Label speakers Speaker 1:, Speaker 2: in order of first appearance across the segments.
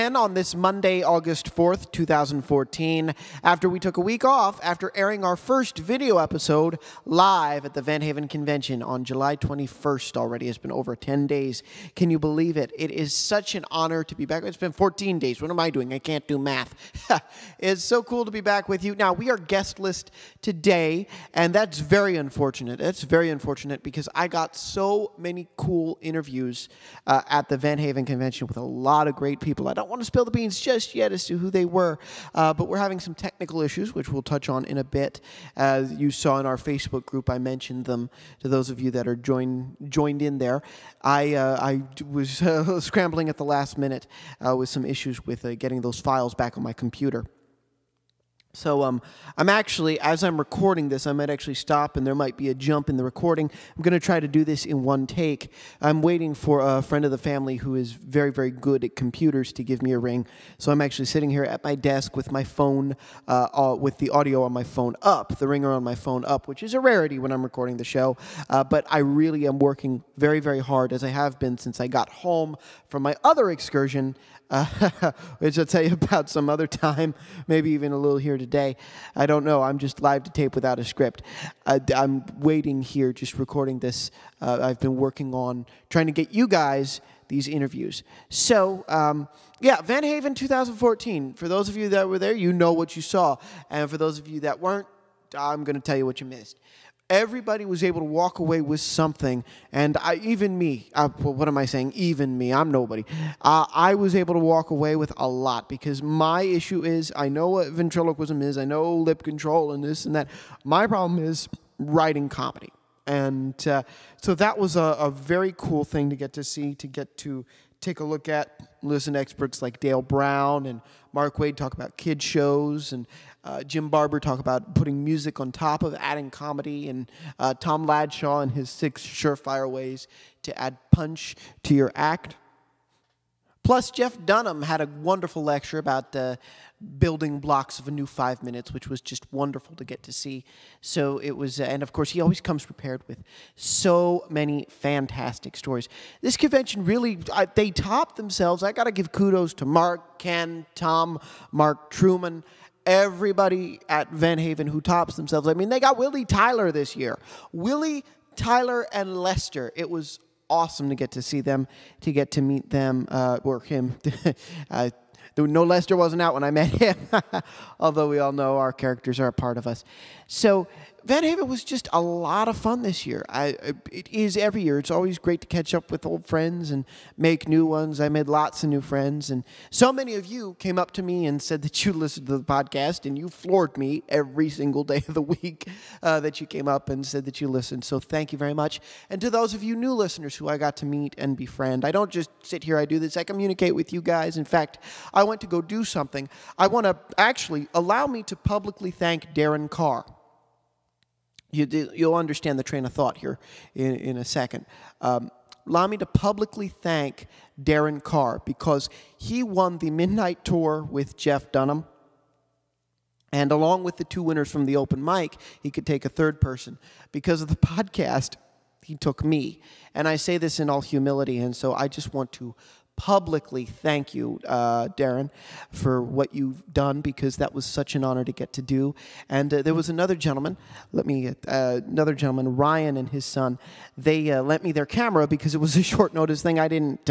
Speaker 1: again on this Monday, August 4th, 2014, after we took a week off after airing our first video episode live at the Van Haven Convention on July 21st already. It's been over 10 days. Can you believe it? It is such an honor to be back. It's been 14 days. What am I doing? I can't do math. It's so cool to be back with you. Now, we are guest list today, and that's very unfortunate. It's very unfortunate because I got so many cool interviews at the Van Haven Convention with a lot of great people. I don't want to spill the beans just yet as to who they were, but we're having some technical issues, which we'll touch on in a bit. As you saw in our Facebook group, I mentioned them to those of you that are joined in there. I was scrambling at the last minute with some issues with getting those files back on my computer. So I'm actually, as I'm recording this, I might actually stop and there might be a jump in the recording. I'm going to try to do this in one take. I'm waiting for a friend of the family who is very, very good at computers to give me a ring. So I'm actually sitting here at my desk with my phone, with the audio on my phone up, the ringer on my phone up, which is a rarity when I'm recording the show. But I really am working very, very hard, as I have been since I got home from my other excursion, which I'll tell you about some other time, maybe even a little here today. I don't know. I'm just live to tape without a script. I'm waiting here, just recording this. I've been working on trying to get you guys these interviews. So, yeah, Van Haven 2014. For those of you that were there, you know what you saw. And for those of you that weren't, I'm going to tell you what you missed. Everybody was able to walk away with something, and even me, what am I saying? Even me, I'm nobody. I was able to walk away with a lot because my issue is, I know what ventriloquism is, I know lip control and this and that. My problem is writing comedy. And so that was a very cool thing to get to see, to get to take a look at, listen to experts like Dale Brown and Mark Wade talk about kid shows, and Jim Barber talk about putting music on top of adding comedy, and Tom Ladshaw and his 6 surefire ways to add punch to your act. Plus, Jeff Dunham had a wonderful lecture about building blocks of a new 5 minutes, which was just wonderful to get to see. So it was, and of course, he always comes prepared with so many fantastic stories. This convention really, they topped themselves. I got to give kudos to Mark, Ken, Tom, Mark Truman, everybody at Van Haven who tops themselves. I mean, they got Willie Tyler this year. Willie, Tyler, and Lester. It was awesome to get to see them, to get to meet them, or him. No, Lester wasn't out when I met him, although we all know our characters are a part of us. So Van Haven was just a lot of fun this year. It is every year. It's always great to catch up with old friends and make new ones. I made lots of new friends, and so many of you came up to me and said that you listened to the podcast, and you floored me every single day of the week that you came up and said that you listened. So thank you very much. And to those of you new listeners who I got to meet and befriend, I don't just sit here, I do this. I communicate with you guys. In fact, I went to go do something. I want to actually allow me to publicly thank Darren Carr. You'll understand the train of thought here in a second. Allow me to publicly thank Darren Carr because he won the Midnight Tour with Jeff Dunham. And along with the 2 winners from the open mic, he could take a third person. Because of the podcast, he took me. And I say this in all humility, and so I just want to publicly thank you, Darren, for what you've done, because that was such an honor to get to do. And there was another gentleman, Ryan and his son. They lent me their camera because it was a short notice thing. I didn't,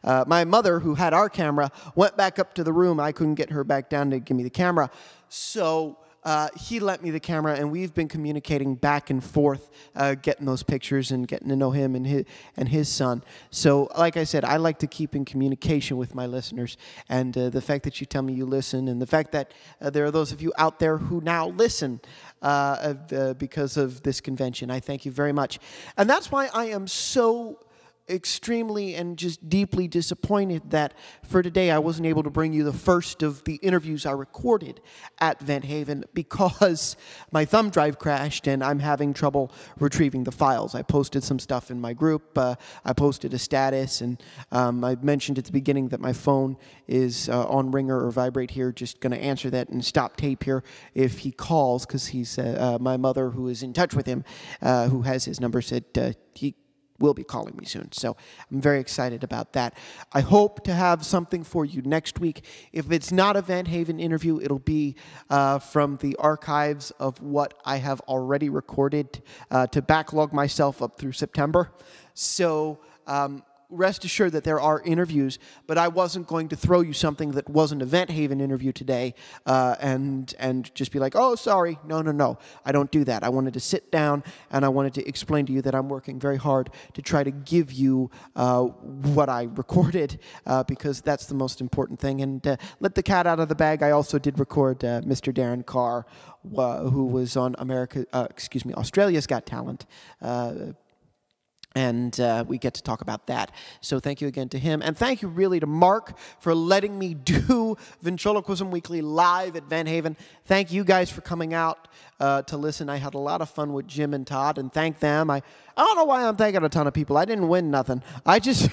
Speaker 1: my mother, who had our camera, went back up to the room. I couldn't get her back down to give me the camera. So he lent me the camera, and we've been communicating back and forth, getting those pictures and getting to know him and his son. So, like I said, I like to keep in communication with my listeners, and the fact that you tell me you listen, and the fact that there are those of you out there who now listen because of this convention, I thank you very much. And that's why I am so extremely and just deeply disappointed that for today I wasn't able to bring you the first of the interviews I recorded at Van Haven because my thumb drive crashed and I'm having trouble retrieving the files. I posted some stuff in my group. I posted a status, and I mentioned at the beginning that my phone is on ringer or vibrate here. Just going to answer that and stop tape here if he calls, because he's my mother, who is in touch with him, who has his number, said will be calling me soon. So I'm very excited about that. I hope to have something for you next week. If it's not a Van Haven interview, it'll be from the archives of what I have already recorded to backlog myself up through September. So rest assured that there are interviews, but I wasn't going to throw you something that wasn't a Vent Haven interview today and just be like, oh, sorry, no. I don't do that. I wanted to sit down and I wanted to explain to you that I'm working very hard to try to give you what I recorded because that's the most important thing. And let the cat out of the bag, I also did record Mr. Darren Carr, who was on Australia's Got Talent. And we get to talk about that. So thank you again to him. And thank you really to Mark for letting me do Ventriloquism Weekly live at Van Haven. Thank you guys for coming out to listen. I had a lot of fun with Jim and Todd, and thank them. I don't know why I'm thanking a ton of people. I didn't win nothing. I just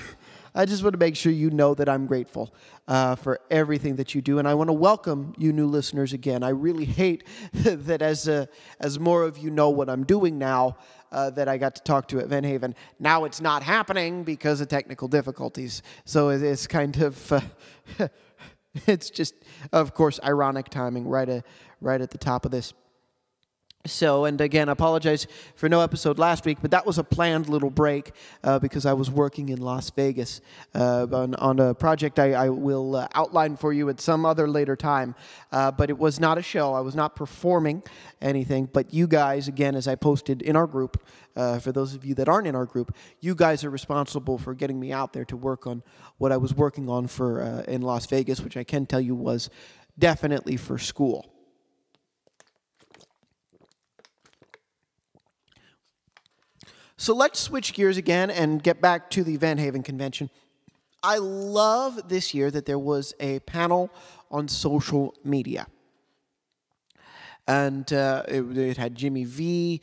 Speaker 1: want to make sure you know that I'm grateful for everything that you do, and I want to welcome you new listeners again. I really hate that as more of you know what I'm doing now, that I got to talk to at Van Haven. Now it's not happening because of technical difficulties. So it's kind of, it's just, of course, ironic timing right at the top of this. So, and again, I apologize for no episode last week, but that was a planned little break because I was working in Las Vegas on a project I will outline for you at some other later time. But it was not a show. I was not performing anything. But you guys, again, as I posted in our group, for those of you that aren't in our group, you guys are responsible for getting me out there to work on what I was working on for in Las Vegas, which I can tell you was definitely for school. So let's switch gears again and get back to the Van Haven convention. I love this year that there was a panel on social media. And it had Jimmy V,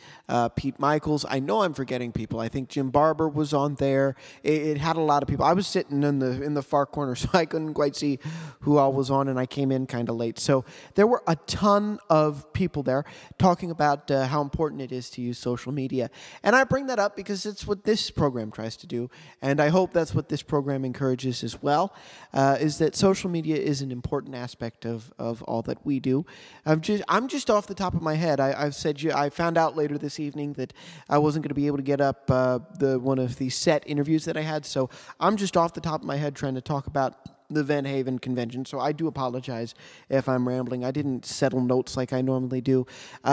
Speaker 1: Pete Michaels. I know I'm forgetting people. I think Jim Barber was on there. It had a lot of people. I was sitting in the far corner, so I couldn't quite see who all was on, and I came in kind of late. So there were a ton of people there talking about how important it is to use social media. And I bring that up because it's what this program tries to do, and I hope that's what this program encourages as well, is that social media is an important aspect of all that we do. I'm just off the top of my head, I've said I found out later this evening that I wasn't going to be able to get up one of the set interviews that I had, so I'm just off the top of my head trying to talk about the Van Haven convention, so I do apologize if I'm rambling. I didn't settle notes like I normally do.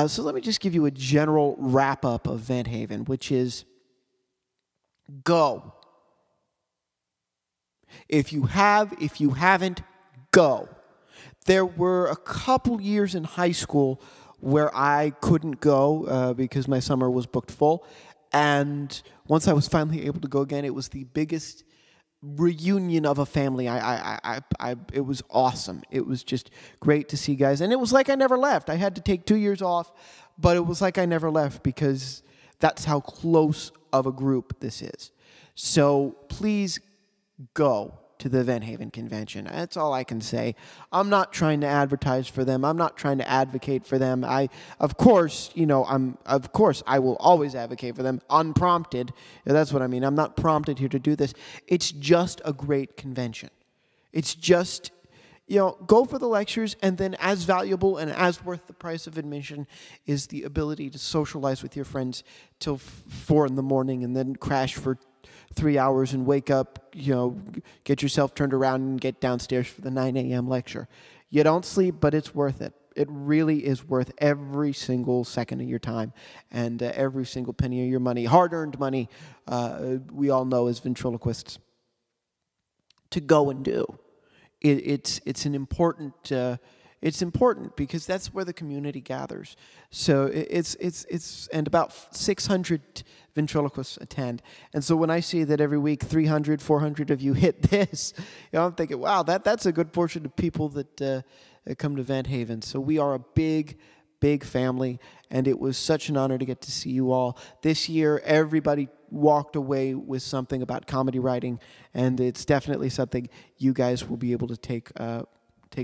Speaker 1: So let me just give you a general wrap-up of Van Haven, which is go. If you haven't, go. There were a couple years in high school where I couldn't go because my summer was booked full. And once I was finally able to go again, it was the biggest reunion of a family. It was awesome. It was just great to see guys. And it was like I never left. I had to take 2 years off, but it was like I never left because that's how close of a group this is. So please go to the Van Haven convention. That's all I can say. I'm not trying to advertise for them. I'm not trying to advocate for them. Of course, I will always advocate for them unprompted. That's what I mean. I'm not prompted here to do this. It's just a great convention. It's just, go for the lectures, and then as valuable and as worth the price of admission is the ability to socialize with your friends till 4 in the morning and then crash for 3 hours and wake up, get yourself turned around and get downstairs for the 9 a.m. lecture. You don't sleep, but it's worth it. It really is worth every single second of your time and every single penny of your money, hard-earned money, we all know as ventriloquists, to go and do. It's an important... It's important because that's where the community gathers. So and about 600 ventriloquists attend. And so when I see that every week 300, 400 of you hit this, I'm thinking, wow, that's a good portion of people that come to Van Haven. So we are a big family, and it was such an honor to get to see you all. This year, everybody walked away with something about comedy writing, and it's definitely something you guys will be able to take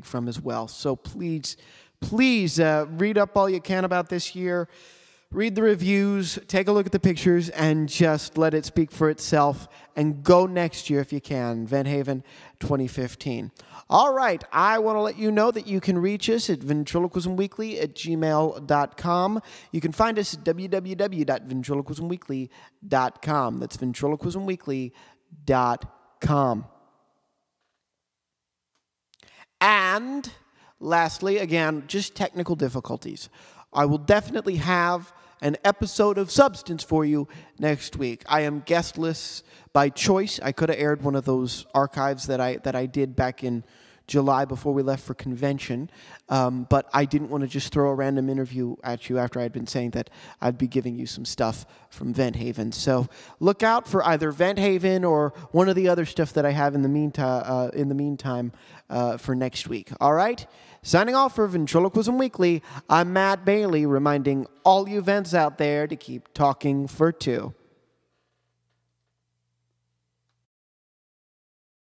Speaker 1: from as well. So please read up all you can about this year. read the reviews, take a look at the pictures, and just let it speak for itself. And go next year if you can. Vent Haven 2015. All right, I want to let you know that you can reach us at ventriloquismweekly@gmail.com. You can find us at www.ventriloquismweekly.com. That's ventriloquismweekly.com. And lastly, again, just technical difficulties. I will definitely have an episode of substance for you next week. I am guestless by choice. I could have aired one of those archives that I did back in July before we left for convention, but I didn't want to just throw a random interview at you after I'd been saying that I'd be giving you some stuff from Vent Haven. So look out for either Vent Haven or one of the other stuff that I have in the meantime for next week. All right? Signing off for Ventriloquism Weekly, I'm Matt Bailey, reminding all you vents out there to keep talking for two.